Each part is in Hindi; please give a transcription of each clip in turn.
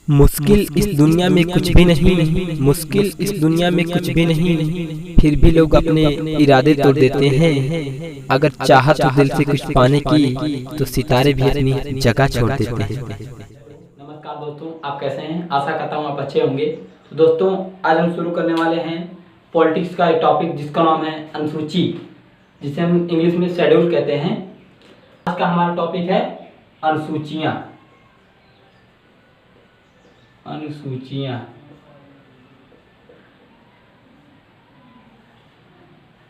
मुश्किल इस दुनिया में कुछ भी नहीं, मुश्किल इस दुनिया में कुछ भी नहीं, फिर भी लोग अपने इरादे तोड़ देते हैं। अगर चाहत हो दिल से कुछ पाने की तो सितारे भी अपनी जगह छोड़ देते हैं। नमस्कार दोस्तों, आप कैसे हैं? आशा करता हूँ आप अच्छे होंगे। तो दोस्तों, आज हम शुरू करने वाले हैं पॉलिटिक्स का एक टॉपिक जिसका नाम है अनुसूची, जिसे हम इंग्लिश में शेड्यूल कहते हैं। आज का हमारा टॉपिक है अनुसूचियाँ। अनुसूचियाँ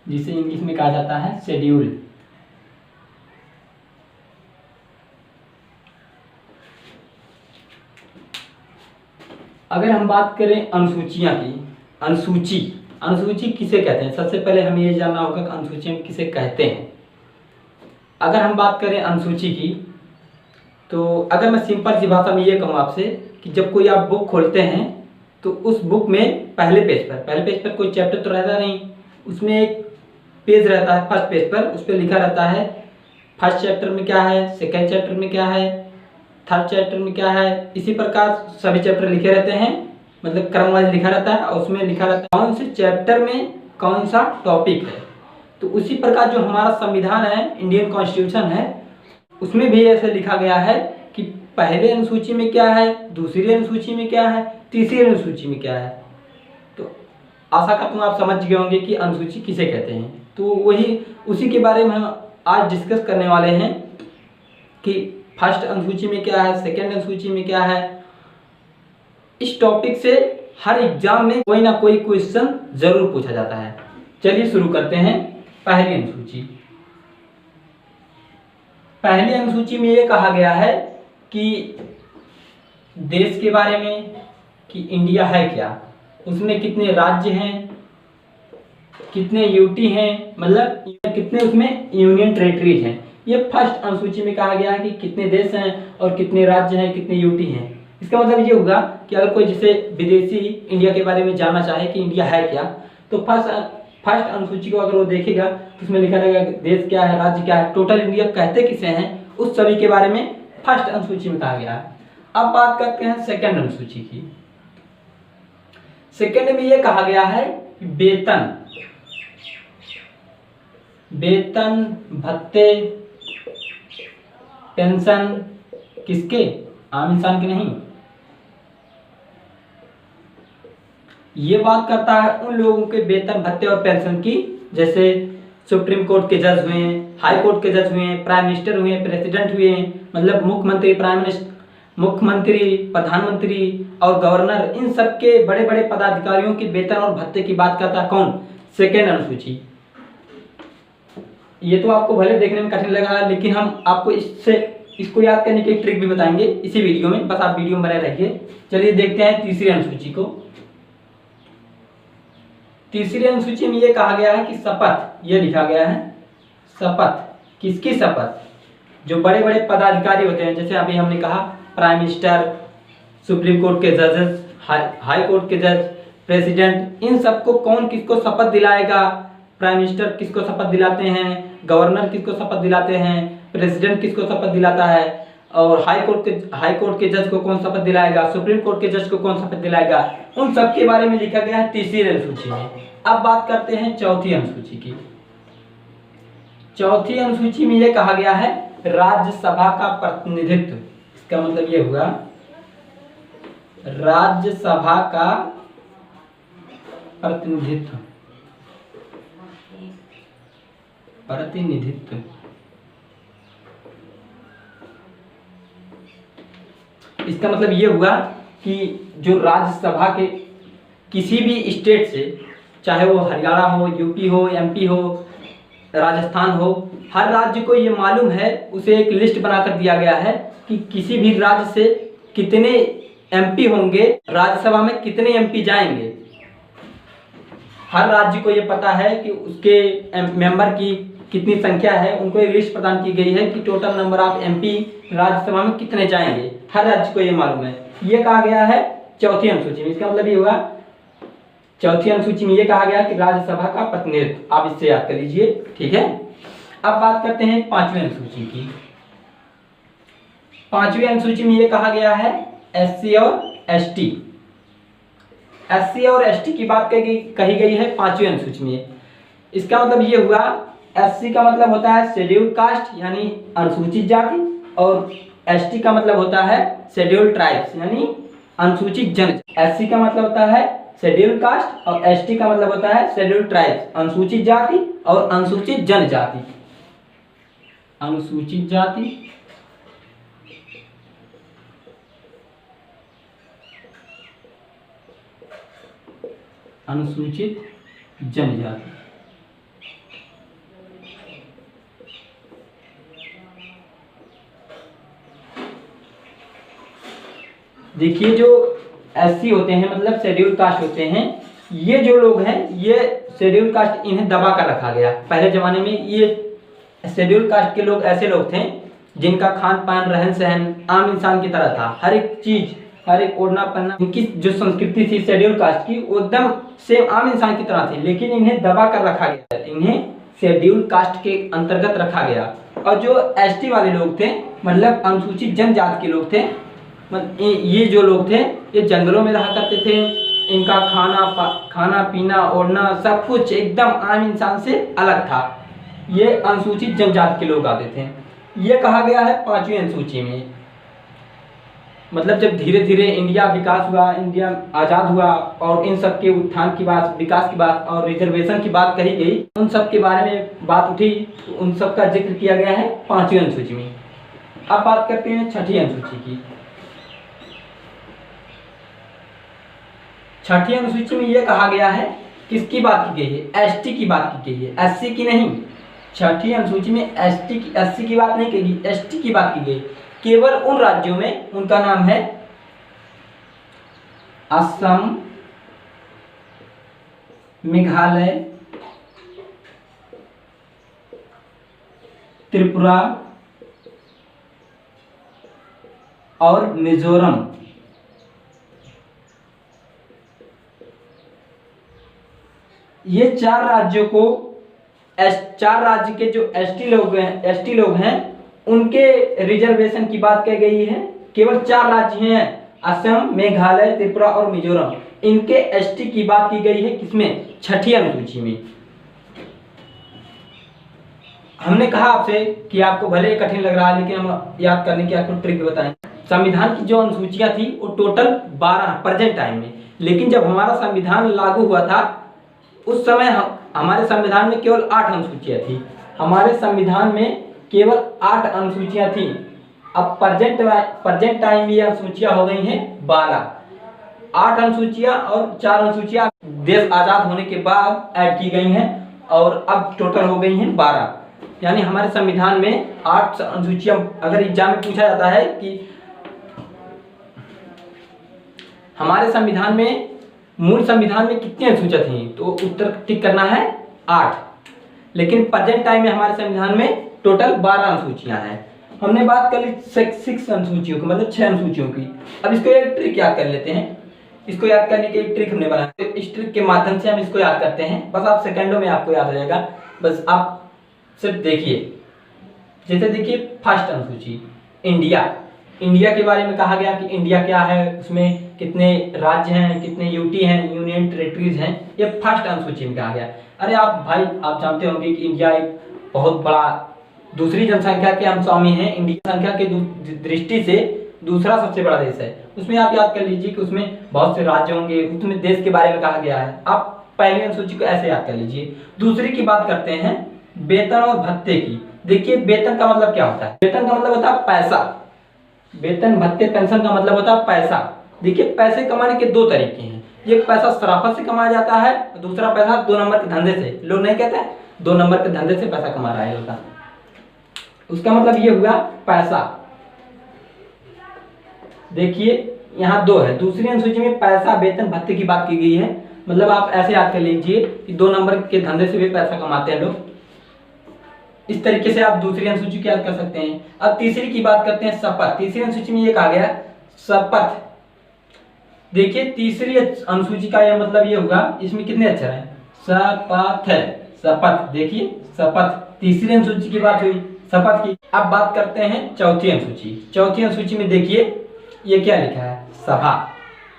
जिसे इंग्लिश में कहा जाता है शेड्यूल। अगर हम बात करें अनुसूचियाँ की, अनुसूची किसे कहते हैं? सबसे पहले हमें ये जानना होगा कि अनुसूची हम किसे कहते हैं। अगर हम बात करें अनुसूची की, तो अगर मैं सिंपल सी भाषा में ये कहूँ आपसे कि जब कोई आप बुक खोलते हैं तो उस बुक में पहले पेज पर कोई चैप्टर तो रहता नहीं, उसमें एक पेज रहता है। फर्स्ट पेज पर उस पर लिखा रहता है फर्स्ट चैप्टर में क्या है, सेकेंड चैप्टर में क्या है, थर्ड चैप्टर में क्या है। इसी प्रकार सभी चैप्टर लिखे रहते हैं, मतलब क्रम वाइज लिखा रहता है और उसमें लिखा रहता है कौन से चैप्टर में कौन सा टॉपिक है। तो उसी प्रकार जो हमारा संविधान है, इंडियन कॉन्स्टिट्यूशन है, उसमें भी ऐसे लिखा गया है कि पहले अनुसूची में क्या है, दूसरी अनुसूची में क्या है, तीसरी अनुसूची में क्या है। तो आशा करता हूँ आप समझ गए होंगे कि अनुसूची किसे कहते हैं। तो वही उसी के बारे में हम आज डिस्कस करने वाले हैं कि फर्स्ट अनुसूची में क्या है, सेकेंड अनुसूची में क्या है। इस टॉपिक से हर एग्जाम में कोई ना कोई क्वेश्चन जरूर पूछा जाता है। चलिए शुरू करते हैं। पहली अनुसूची। पहली अनुसूची में ये कहा गया है कि देश के बारे में कि इंडिया है क्या, उसमें कितने राज्य हैं, कितने यूटी हैं, मतलब कितने उसमें यूनियन टेरिटरीज हैं। ये फर्स्ट अनुसूची में कहा गया है कि कितने देश हैं और कितने राज्य हैं, कितने यूटी हैं। इसका मतलब ये होगा कि अगर कोई जिसे विदेशी इंडिया के बारे में जानना चाहे कि इंडिया है क्या, तो फर्स्ट अनुसूची को अगर वो देखेगा तो उसमें लिखा रहेगा देश क्या है, राज्य क्या है, टोटल इंडिया कहते किसे हैं, उस सभी के बारे में फर्स्ट अनुसूची में कहा गया है। अब बात करते हैं सेकंड अनुसूची की। सेकंड में ये कहा गया है कि वेतन भत्ते पेंशन किसके, आम इंसान के नहीं। ये बात करता है उन लोगों के वेतन भत्ते और पेंशन की, जैसे सुप्रीम कोर्ट के जज हुए, हाई कोर्ट के जज हुए, प्राइम मिनिस्टर हुए, प्रेसिडेंट हुए, मतलब मुख्यमंत्री, प्राइम मिनिस्टर, मुख्यमंत्री, प्रधानमंत्री और गवर्नर, इन सब के बड़े बड़े पदाधिकारियों के वेतन और भत्ते की बात करता है कौन, सेकेंड अनुसूची। ये तो आपको भले देखने में कठिन लगा, लेकिन हम आपको इसको याद करने की एक ट्रिक भी बताएंगे इसी वीडियो में, बस आप वीडियो में बने रहिए। चलिए देखते हैं तीसरी अनुसूची को। तीसरी अनुसूची में ये कहा गया है कि शपथ, ये लिखा गया है शपथ, किसकी शपथ, जो बड़े बड़े पदाधिकारी होते हैं, जैसे अभी हमने कहा प्राइम मिनिस्टर, सुप्रीम कोर्ट के जजेस, हाई कोर्ट के जज, प्रेसिडेंट, इन सबको कौन किसको शपथ दिलाएगा। प्राइम मिनिस्टर किसको शपथ दिलाते हैं, गवर्नर किसको शपथ दिलाते हैं, प्रेसिडेंट किसको शपथ दिलाता है, और हाई कोर्ट के जज को कौन शपथ दिलाएगा, सुप्रीम कोर्ट के जज को कौन शपथ दिलाएगा, उन सब के बारे में लिखा गया है तीसरी अनुसूची में। अब बात करते हैं चौथी अनुसूची की। चौथी अनुसूची में यह कहा गया है राज्यसभा का प्रतिनिधित्व। इसका मतलब ये हुआ राज्यसभा का प्रतिनिधित्व। इसका मतलब ये हुआ कि जो राज्यसभा के किसी भी स्टेट से, चाहे वो हरियाणा हो, यूपी हो, एमपी हो, राजस्थान हो, हर राज्य को ये मालूम है, उसे एक लिस्ट बनाकर दिया गया है कि किसी भी राज्य से कितने एमपी होंगे, राज्यसभा में कितने एमपी जाएंगे। हर राज्य को ये पता है कि उसके मेंबर की कितनी संख्या है, उनको एक लिस्ट प्रदान की गई है कि total number of MP Rajya Sabha में कितने जाएंगे, हर राज्य को ये मालूम है। ये कहा गया है चौथी अनुसूची में। इसका मतलब ये हुआ चौथी अनुसूची में ये कहा गया कि राज्यसभा का प्रतिनिधित्व। आप इससे याद कर लीजिए, ठीक है। अब बात करते हैं पांचवी अनुसूची की। पांचवी अनुसूची में ये कहा गया है एससी और एसटी, एससी और एसटी की बात कही गई है 5वीं अनुसूची में। इसका मतलब ये हुआ, एससी का मतलब होता है शेड्यूल कास्ट यानी अनुसूचित जाति, और एसटी का मतलब होता है शेड्यूल ट्राइब्स यानी अनुसूचित जन। एससी का मतलब होता है शेड्यूल कास्ट और एसटी का मतलब होता है शेड्यूल ट्राइब्स, अनुसूचित जाति और अनुसूचित जनजाति। अनुसूचित जाति, अनुसूचित जनजाति। देखिए जो एससी होते हैं मतलब शेड्यूल कास्ट होते हैं, ये जो लोग हैं ये शेड्यूल कास्ट, इन्हें दबा कर रखा गया। पहले जमाने में ये शेड्यूल कास्ट के लोग ऐसे लोग थे जिनका खान पान रहन सहन आम इंसान की तरह था, हर एक चीज, हर एक ओढ़ना पहनना, इनकी जो संस्कृति थी शेड्यूल कास्ट की वो एकदम सेम आम इंसान की तरह थी, लेकिन इन्हें दबा कर रखा गया, इन्हें शेड्यूल कास्ट के अंतर्गत रखा गया। और जो एसटी वाले लोग थे मतलब अनुसूचित जनजाति के लोग थे, ये जो लोग थे ये जंगलों में रहा करते थे, इनका खाना पीना ओढ़ना सब कुछ एकदम आम इंसान से अलग था, ये अनुसूचित जनजाति के लोग आते थे। ये कहा गया है 5वीं अनुसूची में। मतलब जब धीरे धीरे इंडिया विकास हुआ, इंडिया आज़ाद हुआ और इन सब के उत्थान की बात, विकास की बात और रिजर्वेशन की बात कही गई, उन सब के बारे में बात उठी, उन सब का जिक्र किया गया है 5वीं अनुसूची में। अब बात करते हैं 6ठी अनुसूची की। 6ठी अनुसूची में यह कहा गया है, किसकी बात की गई है? एसटी की बात की गई है, एससी की नहीं। 6ठी अनुसूची में एससी की बात नहीं की गई, एसटी की बात की गई। केवल उन राज्यों में, उनका नाम है असम, मेघालय, त्रिपुरा और मिजोरम। ये 4 राज्यों को, 4 राज्य के जो एसटी लोग हैं उनके रिजर्वेशन की बात कही गई है। केवल 4 राज्य हैं, असम, मेघालय, त्रिपुरा और मिजोरम, इनके एसटी की बात की गई है किसमें? 6ठी अनुसूची में। हमने कहा आपसे कि आपको भले कठिन लग रहा है लेकिन हम याद करने की आपको ट्रिक बताएं। संविधान की जो अनुसूचियां थी वो टोटल 12 प्रेजेंट टाइम में, लेकिन जब हमारा संविधान लागू हुआ था उस समय हमारे संविधान में केवल 8 अनुसूचियां थी। हमारे संविधान में केवल 8 अनुसूचियां थी। अब प्रेजेंट टाइम में ये अनुसूचियां हो गई हैं 12। 8 अनुसूचियां और 4 अनुसूचियां देश आजाद होने के बाद ऐड की गई हैं और अब टोटल हो गई हैं 12। यानी हमारे संविधान में 8 अनुसूचियां, अगर एग्जाम में पूछा जाता है कि हमारे संविधान में, मूल संविधान में कितनी अनुसूचियां थी, तो उत्तर टिक करना है 8। लेकिन प्रेजेंट टाइम में हमारे संविधान में टोटल 12 अनुसूचियां हैं। हमने बात कर ली 6 अनुसूचियों की, मतलब 6 अनुसूचियों की। अब इसको एक ट्रिक याद कर लेते हैं। इसको याद करने की एक ट्रिक हमने बनाया, तो इस ट्रिक के माध्यम से हम इसको याद करते हैं। बस आप सेकंडों में आपको याद हो जाएगा, बस आप सिर्फ देखिए। जैसे देखिए फर्स्ट अनुसूची इंडिया के बारे में कहा गया कि इंडिया क्या है, उसमें कितने राज्य हैं, कितने यूटी हैं, यूनियन टेरिटरीज हैं, ये फर्स्ट अनुसूची में कहा गया। अरे आप जानते होंगे कि इंडिया एक बहुत बड़ा, दूसरी जनसंख्या के हम स्वामी हैं, इंडिया संख्या के दृष्टि से दूसरा सबसे बड़ा देश है। उसमें आप याद कर लीजिए कि उसमें बहुत से राज्य होंगे, उसमें देश के बारे में कहा गया है। आप पहली अनुसूची को ऐसे याद कर लीजिए। दूसरी की बात करते हैं वेतन और भत्ते की। देखिए वेतन का मतलब क्या होता है? वेतन का मतलब होता है पैसा। वेतन, भत्ते, पेंशन का मतलब होता है पैसा। देखिए पैसे कमाने के 2 तरीके हैं, एक पैसा शराफत से कमाया जाता है, दूसरा पैसा 2 नंबर के धंधे से। लोग नहीं कहते 2 नंबर के धंधे से पैसा कमा रहा है होता, उसका मतलब ये हुआ पैसा। देखिए यहाँ 2 है। दूसरी अनुसूची में पैसा, वेतन, भत्ते की बात की गई है। मतलब आप ऐसे याद कर लीजिए कि 2 नंबर के धंधे से भी पैसा कमाते हैं लोग। इस तरीके से आप दूसरी अनुसूची को याद कर सकते हैं। अब तीसरी की बात करते हैं शपथ। तीसरी अनुसूची में ये कहा गया शपथ। देखिए तीसरी अनुसूची का यह मतलब ये होगा, इसमें कितने अक्षर हैं? शपथ है, शपथ। देखिए शपथ, तीसरी अनुसूची की बात हुई शपथ की। अब बात करते हैं चौथी अनुसूची। चौथी अनुसूची में देखिए ये क्या लिखा है? सभा।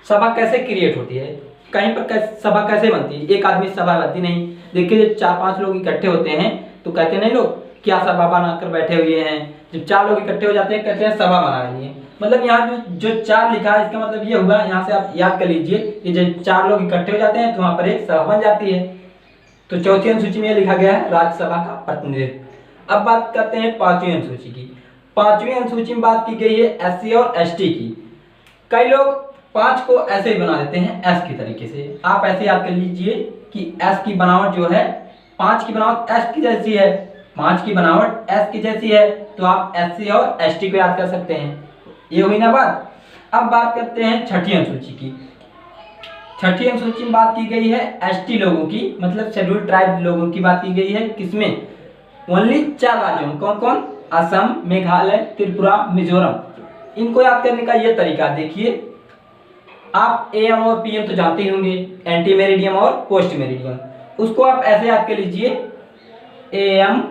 सभा कैसे क्रिएट होती है, कहीं पर सभा कैसे बनती है? एक आदमी सभा बनती नहीं। देखिए जब 4-5 लोग इकट्ठे होते हैं तो कहते नहीं लोग क्या सभा बनाकर बैठे हुए हैं। जब 4 लोग इकट्ठे हो जाते हैं कहते हैं सभा बना लिए। मतलब यहाँ जो 4 लिखा है इसका मतलब ये हुआ, यहाँ से आप याद कर लीजिए कि जब 4 लोग इकट्ठे हो जाते हैं तो वहां पर एक सभा बन जाती है। तो चौथी अनुसूची में लिखा गया है राज्यसभा का प्रतिनिधित्व। अब बात करते हैं 5वीं अनुसूची की। 5वीं अनुसूची में बात की गई है SC और ST की। कई लोग 5 को ऐसे ही बना देते हैं S की तरीके से। आप ऐसे याद कर लीजिए कि S की बनावट जो है, 5 की बनावट S की जैसी है, 5 की बनावट S की जैसी है, तो आप SC और ST को याद कर सकते हैं। ये हुई ना बात। अब बात करते हैं 6ठी अनुसूची की। 6ठी अनुसूची में बात की गई है ST लोगों की, मतलब शेड्यूल ट्राइब लोगों की बात की गई है। किसमें? ओनली 4 राज्यों में। कौन कौन? असम, मेघालय, त्रिपुरा, मिजोरम। इनको याद करने का ये तरीका देखिए, आप AM और PM तो जानते ही होंगे, एंटी मेरिडियम और पोस्ट मेरिडियम। उसको आप ऐसे याद कर लीजिए AM,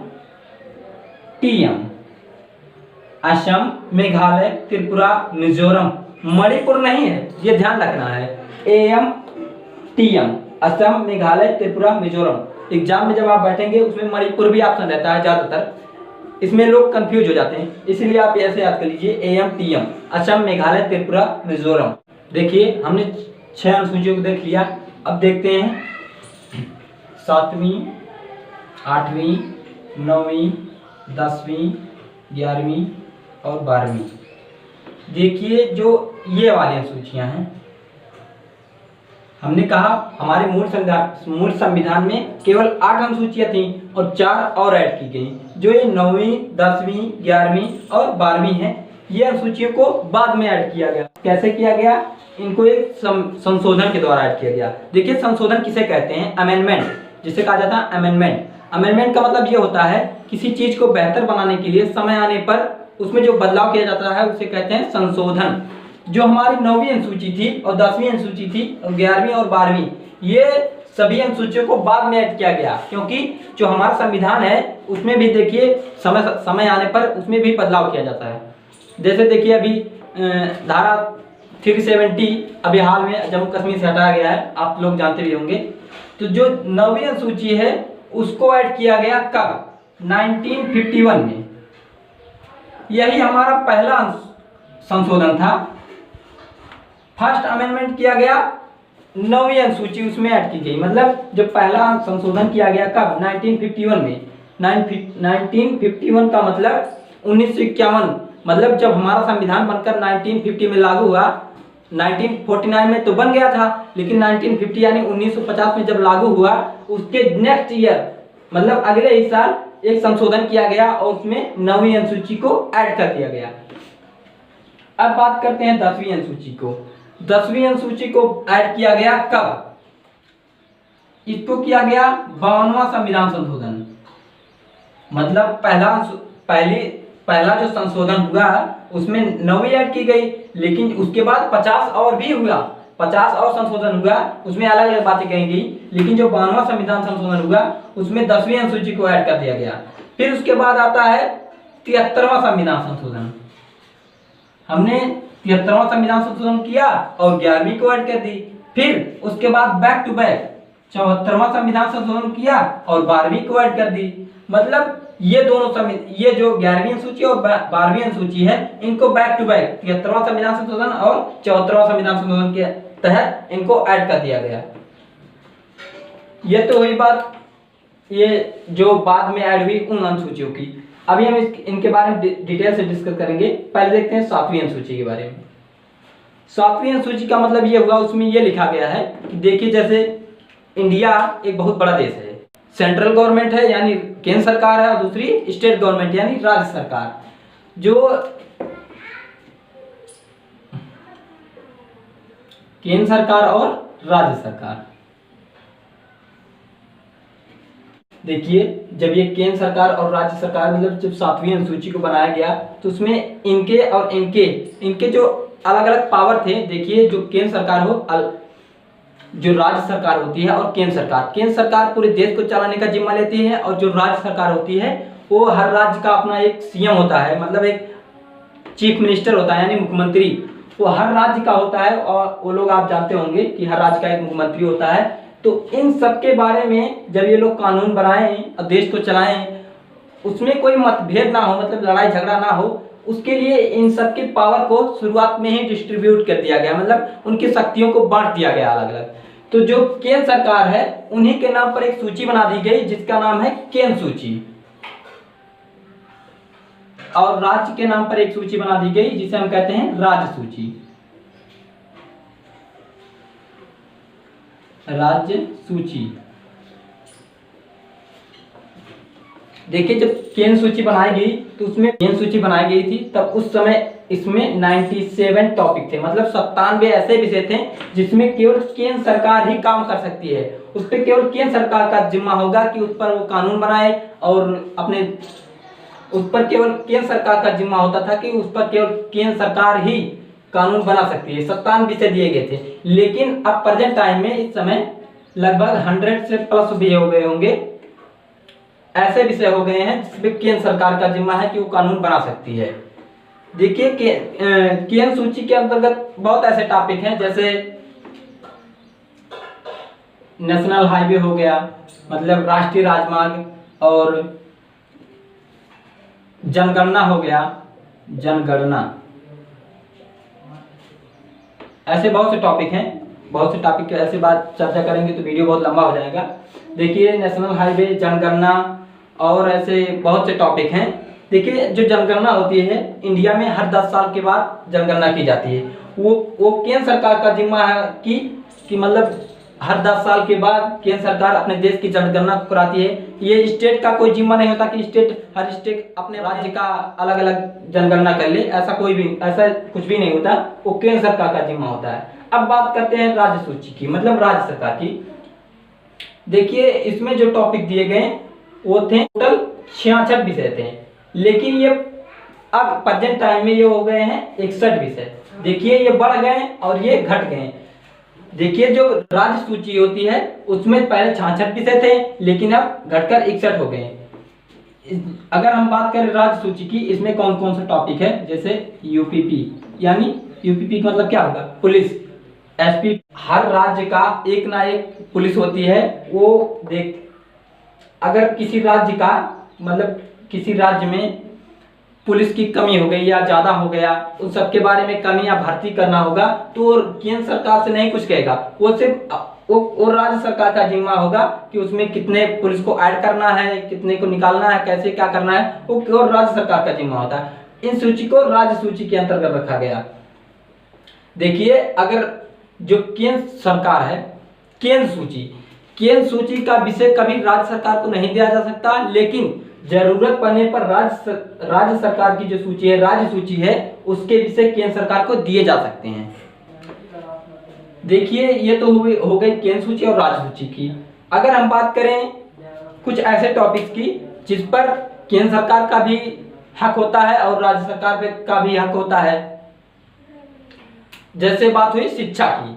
TM, असम, मेघालय, त्रिपुरा, मिजोरम। मणिपुर नहीं है, ये ध्यान रखना है। AM, TM, Assam, Meghalaya, Tripura, Mizoram. Exam में जब आप बैठेंगे उसमें मणिपुर भी ऑप्शन रहता है ज्यादातर, इसमें लोग कंफ्यूज हो जाते हैं, इसलिए आप ऐसे याद कर लीजिए AM, TM, असम, मेघालय, त्रिपुरा, मिजोरम। देखिए हमने 6 अनुसूचियों को देख लिया। अब देखते हैं 7वीं, 8वीं, 9वीं, 10वीं, 11वीं और 12वीं। देखिए जो ये वाली अनुसूचियां हैं, हमने कहा हमारे मूल संविधान में केवल 8 अनुसूचियां थी और 4 और ऐड की गई। जो ये 9वीं, 10वीं, 11वीं और 12वीं हैं, ये अनुसूचियों को बाद में ऐड किया गया। कैसे किया गया? इनको एक संशोधन के द्वारा ऐड किया गया। देखिए संशोधन किसे कहते हैं? अमेंडमेंट, जिसे कहा जाता है अमेंडमेंट। अमेंडमेंट का मतलब ये होता है किसी चीज को बेहतर बनाने के लिए समय आने पर उसमें जो बदलाव किया जाता है उसे कहते हैं संशोधन। जो हमारी 9वीं अनुसूची थी और 10वीं अनुसूची थी और 11वीं और 12वीं, ये सभी अनुसूचियों को बाद में ऐड किया गया, क्योंकि जो हमारा संविधान है उसमें भी देखिए समय आने पर उसमें भी बदलाव किया जाता है। जैसे देखिए अभी धारा 370 अभी हाल में जम्मू कश्मीर से हटाया गया है, आप लोग जानते भी होंगे। तो जो 9वीं अनुसूची है उसको ऐड किया गया कब? 1951 में। यही हमारा पहला संशोधन था। फर्स्ट अमेंडमेंट किया गया 9वीं अनुसूची उसमें ऐड की गई। मतलब जो पहला संशोधन किया गया कब? 1951 में। 1951 का मतलब 1951, मतलब जब हमारा संविधान बनकर 1950 में लागू हुआ। 1949 में तो बन गया था, लेकिन 1950 यानी 1950 में जब लागू हुआ उसके नेक्स्ट ईयर मतलब अगले ही साल एक संशोधन किया गया और उसमें 9वीं अनुसूची को ऐड कर दिया गया। अब बात करते हैं 10वीं अनुसूची को। 10वीं अनुसूची को ऐड किया गया कब? इसको किया गया 52वां संविधान संशोधन। मतलब पहला जो संशोधन हुआ उसमें 9वीं ऐड की गई, लेकिन उसके बाद 50 और भी हुआ, 50 और संशोधन हुआ, उसमें अलग अलग बातें कही गई। लेकिन जो 52वां संविधान संशोधन हुआ उसमें 10वीं अनुसूची को ऐड कर दिया गया। फिर उसके बाद आता है 73वां संविधान संशोधन। हमने 73वां संविधान संशोधन किया और 11वीं को ऐड कर दी। फिर उसके बाद बैक टू बैक 74वां संविधान संशोधन किया और 12वीं को ऐड कर दी। मतलब ये दोनों ये जो 11वीं अनुसूची और 12वीं अनुसूची है, इनको बैक टू बैक 73वां संविधान संशोधन और 74वां संविधान संशोधन के तहत इनको ऐड कर दिया गया। ये तो हुई बात ये जो बाद में ऐड हुई उन अनुसूचियों की। अभी हम इनके बारे में डिटेल से डिस्कस करेंगे। पहले देखते हैं 7वीं अनुसूची के बारे में। 7वीं अनुसूची का मतलब ये हुआ, उसमें ये लिखा गया है कि देखिए जैसे इंडिया एक बहुत बड़ा देश है, सेंट्रल गवर्नमेंट है यानी केंद्र सरकार है और दूसरी स्टेट गवर्नमेंट यानी राज्य सरकार। जो केंद्र सरकार और राज्य सरकार, देखिए जब ये केंद्र सरकार और राज्य सरकार मतलब जब 7वीं अनुसूची को बनाया गया तो उसमें इनके और इनके जो अलग अलग पावर थे। देखिए जो केंद्र सरकार हो, जो राज्य सरकार होती है और केंद्र सरकार पूरे देश को चलाने का जिम्मा लेती है और जो राज्य सरकार होती है वो हर राज्य का अपना एक CM होता है, मतलब एक चीफ मिनिस्टर होता है यानी मुख्यमंत्री। वो हर राज्य का होता है, और वो लोग आप जानते होंगे कि हर राज्य का एक मुख्यमंत्री होता है। तो इन सब के बारे में जब ये लोग कानून बनाएं और देश को चलाएं, उसमें कोई मतभेद ना हो, मतलब लड़ाई झगड़ा ना हो, उसके लिए इन सब के पावर को शुरुआत में ही डिस्ट्रीब्यूट कर दिया गया, मतलब उनकी शक्तियों को बांट दिया गया अलग अलग। तो जो केंद्र सरकार है उन्हीं के नाम पर एक सूची बना दी गई जिसका नाम है केंद्र सूची, और राज्य के नाम पर एक सूची बना दी गई जिसे हम कहते हैं राज्य सूची। राज्य सूची। देखिए, जब केंद्र सूची बनाई गई तो उसमें केंद्र सूची बनाई गई थी, तब उस समय इसमें 97 टॉपिक थे, मतलब 97 ऐसे विषय थे जिसमें केवल केंद्र सरकार ही काम कर सकती है। उस पर केवल केंद्र सरकार का जिम्मा होगा कि उस पर वो कानून बनाए, और अपने उस पर केवल केंद्र सरकार का जिम्मा होता था कि उस पर केवल केंद्र सरकार ही कानून बना सकती है। 97 विषय दिए गए थे, लेकिन अब प्रेजेंट टाइम में इस समय लगभग 100 से प्लस भी हो गए होंगे, ऐसे विषय हो गए हैं जिसमें केंद्र सरकार का जिम्मा है कि वो कानून बना सकती है। देखिए, केंद्र सूची के अंतर्गत बहुत ऐसे टॉपिक हैं, जैसे नेशनल हाईवे हो गया, मतलब राष्ट्रीय राजमार्ग, और जनगणना हो गया, जनगणना। ऐसे बहुत से टॉपिक हैं, बहुत से टॉपिक ऐसे बात चर्चा करेंगे तो वीडियो बहुत लंबा हो जाएगा। देखिए, नेशनल हाईवे, जनगणना और ऐसे बहुत से टॉपिक हैं। देखिए, जो जनगणना होती है इंडिया में हर 10 साल के बाद जनगणना की जाती है। वो केंद्र सरकार का जिम्मा है कि मतलब हर 10 साल के बाद केंद्र सरकार अपने देश की जनगणना कराती है। ये स्टेट का कोई जिम्मा नहीं होता कि हर स्टेट अपने राज्य का अलग अलग जनगणना कर ले, ऐसा कुछ भी नहीं होता, वो केंद्र सरकार का जिम्मा होता है। अब बात करते हैं राज्य सूची की, मतलब राज्य सरकार की। देखिए, इसमें जो टॉपिक दिए गए वो थे टोटल 66 विषय थे, लेकिन ये अब प्रेजेंट टाइम में ये हो गए हैं 61 विषय। देखिए, ये बढ़ गए और ये घट गए। देखिए, जो राज्य सूची होती है उसमें पहले 66 विषय थे, लेकिन अब घटकर 61 हो गए। अगर हम बात करें राज्य सूची की, इसमें कौन कौन से टॉपिक है, जैसे यूपीपी, यानी यूपीपी का मतलब क्या होगा, पुलिस, एसपी। हर राज्य का एक ना एक पुलिस होती है। वो अगर किसी राज्य का मतलब किसी राज्य में पुलिस की कमी हो गई या ज्यादा हो गया, उन सब के बारे में कमी या भर्ती करना होगा, तो केंद्र सरकार से नहीं कुछ कहेगा, वो सिर्फ वो राज्य सरकार का जिम्मा होगा कि उसमें कितने पुलिस को ऐड करना है, कितने को निकालना है, कैसे क्या करना है, वो केवल राज्य सरकार का जिम्मा होता है। इन सूची को राज्य सूची के अंतर्गत रखा गया। देखिए, अगर जो केंद्र सरकार है, केंद्र सूची का विषय कभी राज्य सरकार को नहीं दिया जा सकता, लेकिन जरूरत पड़ने पर राज्य सरकार की जो सूची है, राज्य सूची है, उसके विषय केंद्र सरकार को दिए जा सकते हैं। देखिए, ये तो हो गई केंद्र सूची और राज्य सूची की। अगर हम बात करें कुछ ऐसे टॉपिक्स की जिस पर केंद्र सरकार का भी हक होता है और राज्य सरकार का भी हक होता है, जैसे बात हुई शिक्षा की।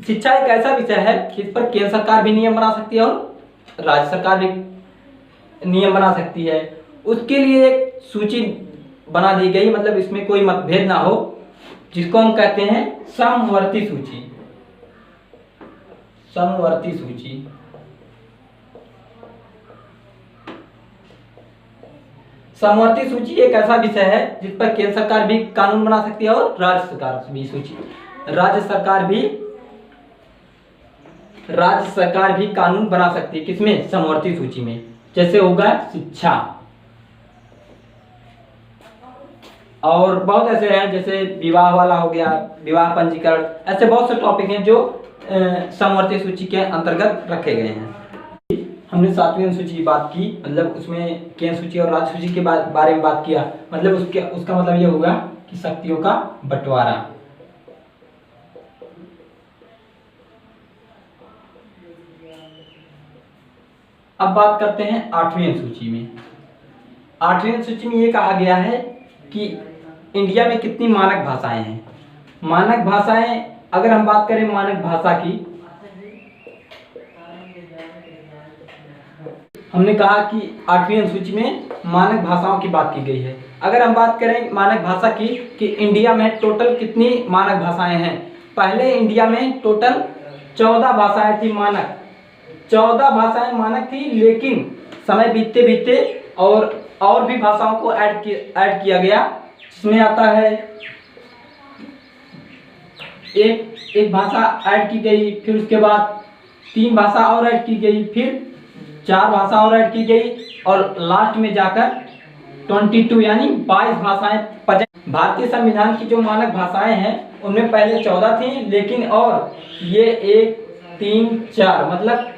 शिक्षा एक ऐसा विषय है जिस पर केंद्र सरकार भी नियम बना सकती है और राज्य सरकार भी नियम बना सकती है। उसके लिए एक सूची बना दी गई, मतलब इसमें कोई मतभेद ना हो, जिसको हम कहते हैं समवर्ती सूची। समवर्ती सूची। समवर्ती सूची एक ऐसा विषय है जिस पर केंद्र सरकार भी कानून बना सकती है और राज्य सरकार भी कानून बना सकती है। किसमें? समवर्ती सूची में। जैसे होगा शिक्षा, और बहुत ऐसे हैं, जैसे विवाह वाला हो गया, विवाह पंजीकरण, ऐसे बहुत से टॉपिक हैं जो समवर्ती सूची के अंतर्गत रखे गए हैं। हमने 7वीं अनुसूची की बात की, मतलब उसमें केंद्र सूची और राज्य सूची के बारे में बात किया, मतलब उसका मतलब ये होगा कि शक्तियों का बंटवारा। अब बात करते हैं 8वीं अनुसूची में। 8वीं अनुसूची में ये कहा गया है कि इंडिया में कितनी मानक भाषाएं हैं। मानक भाषाएं, अगर हम बात करें मानक भाषा की, हमने कहा कि 8वीं अनुसूची में मानक भाषाओं की बात की गई है। अगर हम बात करें मानक भाषा की कि इंडिया में टोटल कितनी मानक भाषाएं हैं, पहले इंडिया में टोटल 14 भाषाएं थी मानक, 14 भाषाएं मानक थी, लेकिन समय बीतते बीतते और भी भाषाओं को ऐड किया गया, जिसमें आता है एक भाषा ऐड की गई, फिर उसके बाद 3 भाषा और ऐड की गई, फिर 4 भाषा और ऐड की गई, और लास्ट में जाकर 22 यानी 22 भाषाएं। भारतीय संविधान की जो मानक भाषाएं हैं उनमें पहले 14 थी, लेकिन और ये 1 3 4 मतलब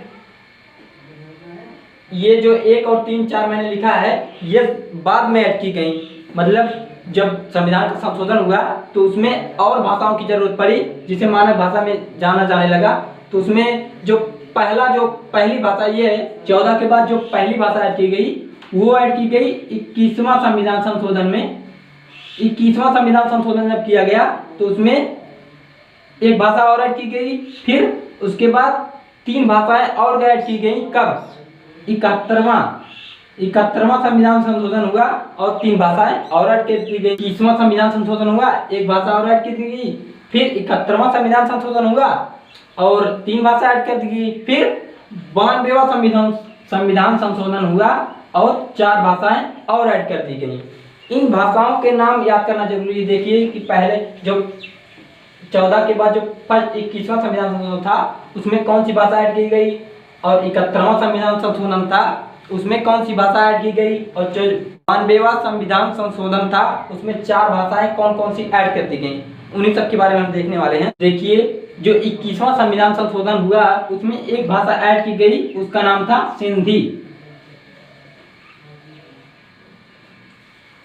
ये जो 1 और 3 4 मैंने लिखा है ये बाद में ऐड की गई। मतलब जब संविधान का संशोधन हुआ तो उसमें और भाषाओं की जरूरत पड़ी, जिसे मानक भाषा में जाना जाने लगा। तो उसमें जो पहली भाषा ये है, 14 के बाद जो पहली भाषा ऐड की गई वो ऐड की गई 21वां संविधान संशोधन में। 21वां संविधान संशोधन जब किया गया तो उसमें एक भाषा और ऐड की गई, फिर उसके बाद 3 भाषाएं और ऐड की गई। कब? 71वां संविधान संशोधन हुआ और 3 भाषाएं और ऐड कर दी गई। 21वां संविधान संशोधन हुआ, एक भाषा और ऐड की गई, फिर 71वां संविधान संशोधन हुआ और 3 भाषा ऐड कर दी गई, फिर 92वां संविधान संशोधन हुआ और 4 भाषाएं और ऐड कर दी गई। इन भाषाओं के नाम याद करना जरूरी है। देखिए कि पहले जो 14 के बाद जो फर्स्ट 21वां संविधान संशोधन था उसमें कौन सी भाषा ऐड की गई, और 71वां संविधान संशोधन था उसमें कौन सी भाषा ऐड की गई, और जो 92वां संविधान संशोधन था उसमें 4 भाषाएं कौन कौन सी ऐड कर दी गई, उन्हीं सब के बारे में हम देखने वाले हैं। देखिए जो 21वां संविधान संशोधन हुआ उसमें एक भाषा ऐड की गई, उसका नाम था सिंधी।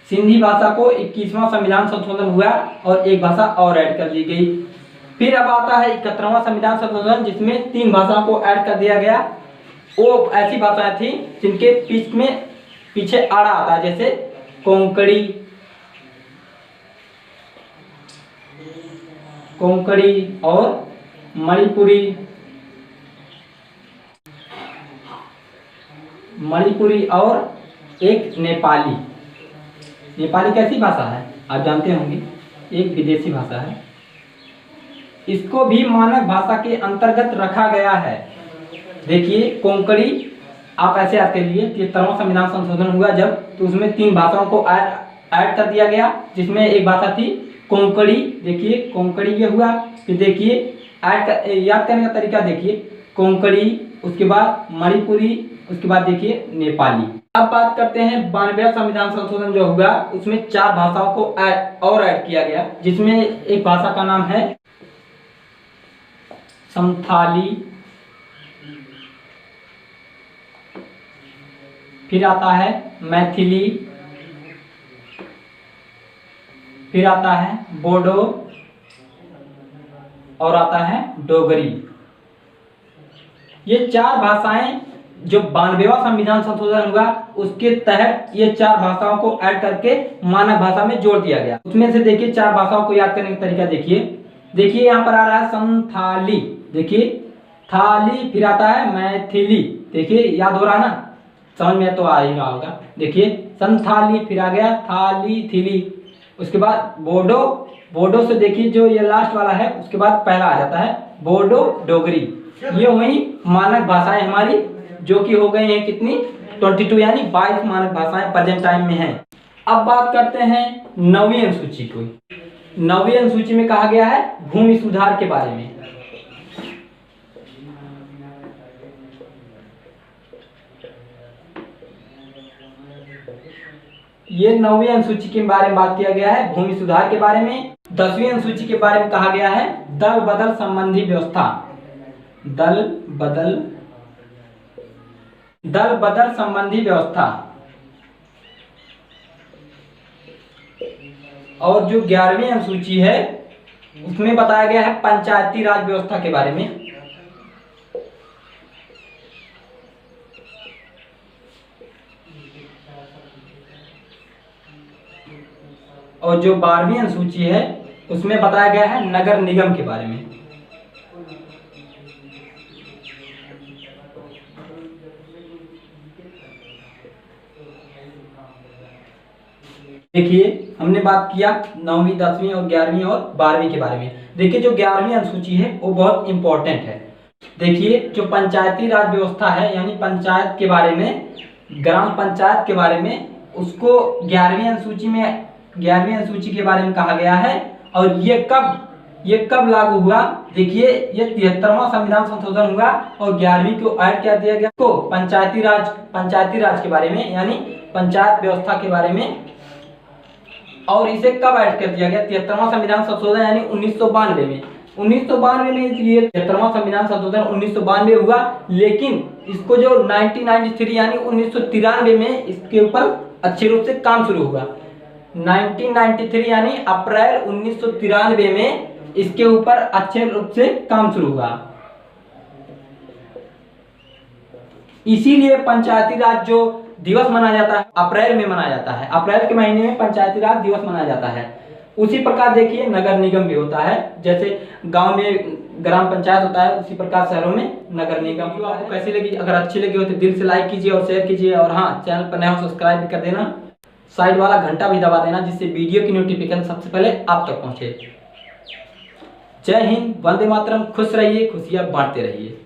सिंधी भाषा को 21वां संविधान संशोधन हुआ और एक भाषा और ऐड कर दी गई। फिर अब आता है 71वां संविधान संशोधन, जिसमें 3 भाषाओं को ऐड कर दिया गया। वो ऐसी भाषाएं थी जिनके पीछे आड़ा आता है, जैसे कोंकणी और मणिपुरी और एक नेपाली। नेपाली कैसी भाषा है आप जानते होंगे, एक विदेशी भाषा है। इसको भी मानक भाषा के अंतर्गत रखा गया है। देखिए कोंकणी आप ऐसे याद कर लीजिए, 73वां संविधान संशोधन हुआ जब, तो उसमें 3 भाषाओं को ऐड कर दिया गया, जिसमें एक भाषा थी कोंकणी। देखिए कोंकणी ये हुआ, फिर देखिए याद करने का तरीका देखिए, कोंकणी, उसके बाद मणिपुरी, उसके बाद देखिए नेपाली। अब बात करते हैं 92वां संविधान संशोधन जो हुआ उसमें 4 भाषाओं को और ऐड किया गया, जिसमें एक भाषा का नाम है संथाली, फिर आता है मैथिली, फिर आता है बोडो और आता है डोगरी। ये 4 भाषाएं जो 92वां संविधान संशोधन हुआ उसके तहत ये 4 भाषाओं को ऐड करके मानक भाषा में जोड़ दिया गया। उसमें से देखिए 4 भाषाओं को याद करने का तरीका देखिए यहाँ पर आ रहा है संथाली, देखिए थाली, फिर आता है मैथिली, देखिए याद हो रहा ना, समझ में तो आ ही रहा होगा। देखिए संथाली, फिर आ गया थाली थिली, उसके बाद बोडो से देखिए जो ये लास्ट वाला है उसके बाद पहला आ जाता है बोडो डोगरी। ये वही मानक भाषाएं हमारी जो कि हो गई हैं कितनी, 22 यानी 22 मानक भाषाएं प्रेजेंट टाइम में हैं। अब बात करते हैं 9वीं अनुसूची को। 9वीं अनुसूची में कहा गया है भूमि सुधार के बारे में। ये 9वीं अनुसूची के बारे में बात किया गया है भूमि सुधार के बारे में। 10वीं अनुसूची के बारे में कहा गया है दल बदल संबंधी व्यवस्था, दल बदल संबंधी व्यवस्था। और जो 11वीं अनुसूची है उसमें बताया गया है पंचायती राज व्यवस्था के बारे में। और जो 12वीं अनुसूची है उसमें बताया गया है नगर निगम के बारे में। देखिए हमने बात किया 9वीं 10वीं और 11वीं और 12वीं के बारे में। देखिए जो 11वीं अनुसूची है वो बहुत इंपॉर्टेंट है। देखिए जो पंचायती राज व्यवस्था है यानी पंचायत के बारे में, ग्राम पंचायत के बारे में, उसको 11वीं अनुसूची के बारे में कहा गया है। और ये कब लागू हुआ? देखिए ये 73वां संविधान संशोधन हुआ और 11वीं को ऐड क्या दिया गया को पंचायती राज के बारे में यानी पंचायत व्यवस्था के बारे में। और इसे कब ऐड कर दिया गया? 73वां संविधान संशोधन यानी 1992 में। 1992 में इसलिए 73वां संविधान संशोधन 1992 हुआ, लेकिन इसको जो 1993 यानी 1993 में इसके ऊपर अच्छे रूप से काम शुरू हुआ। 1993 यानी अप्रैल 1993 में इसके ऊपर अच्छे रूप से काम शुरू हुआ। इसीलिए पंचायती राज जो दिवस मनाया जाता है अप्रैल में मनाया जाता है। अप्रैल के महीने में पंचायती राज दिवस मनाया जाता है। उसी प्रकार देखिए नगर निगम भी होता है। जैसे गांव में ग्राम पंचायत होता है, उसी प्रकार शहरों में नगर निगम। वीडियो आपको कैसी लगी? अगर अच्छी लगी हो तो दिल से लाइक कीजिए और शेयर कीजिए। और हाँ, चैनल पर नया हो सब्सक्राइब भी कर देना, साइड वाला घंटा भी दबा देना, जिससे वीडियो की नोटिफिकेशन सबसे पहले आप तक पहुंचे। जय हिंद, वंदे मातरम। खुश रहिए, खुशियां बांटते रहिए।